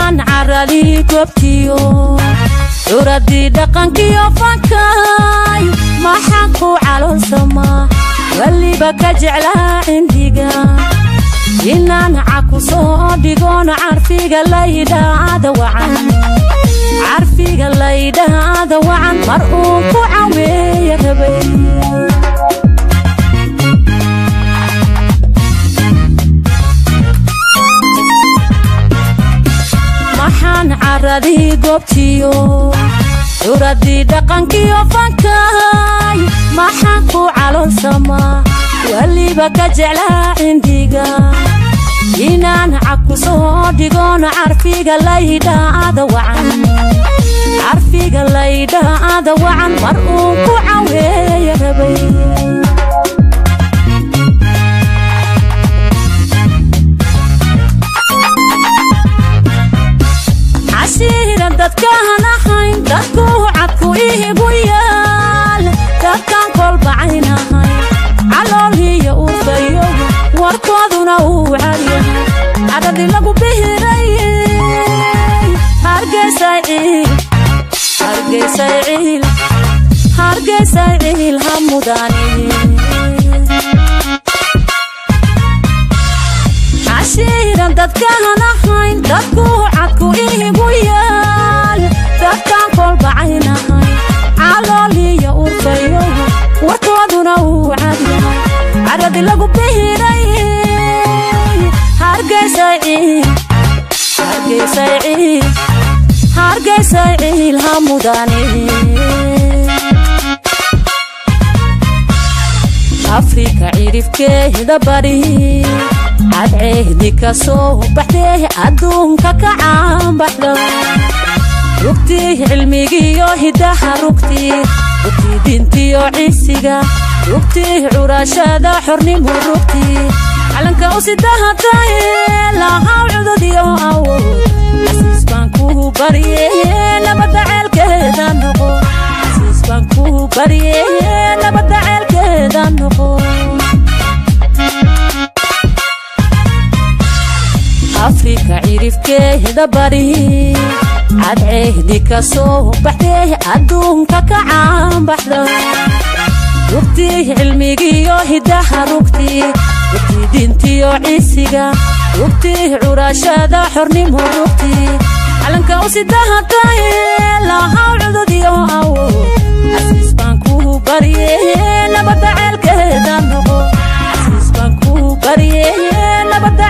maxaan caradii goobtiyo curadii dhaqankiyo fankay maxaan ku caloolsamaa waliba ka jeclaa cindiga inaan caku soo dhigoon carfiga laydhaada wacan mar uu ku caweeya rabay maxaan caradii goobtiyo curadii dhaqankiyo fankay maxaan ku caloolsamaa waliba ka jeclaa cindiga inaan caku soo dhigoon carfiga laydhaada wacan mar uu ku caweeya rabay cashiiran dadkaan ahayn dadku cadku iigu yaal dadkaan kolbacaynahay calooliyo ufayo warkooduna uu calyahay cadadii lagu bihiray hargeysay ciil ha mudani cashiiran dadkaan ahayn dadku cadku iigu yaal dadkaan kolbacaynahay calooliyo ufayo warkooduna uu calyahay cadadii lagu bihiray hargeysay ciil ha mudani afrika cirifkeeda bari cadceedi ka soo baxdee adduunka ka caanbaxda rugtii cilmigiyo hidaha rugtii diintiyo ciisiga rugtii curashada xornimo rugtii calanka u sidahatay lahaw cudud iyo awood xasiis baan ku barye nabadda ceelkeeda noqo xasiis baan ku barye nabadda ceelkeeda noqo afrika cirifkeeda bari cadceedi ka soo baxdee adduunka ka caanbaxda rugtii cilmigiyo hidaha rugtii diintiyo ciisiga rugtii curashada xornimo rugtii calanka u sidahatay lahaw cudud iyo awood xasiis baan ku barye nabadda ceelkeeda noqo xasiis baan ku barye nabadda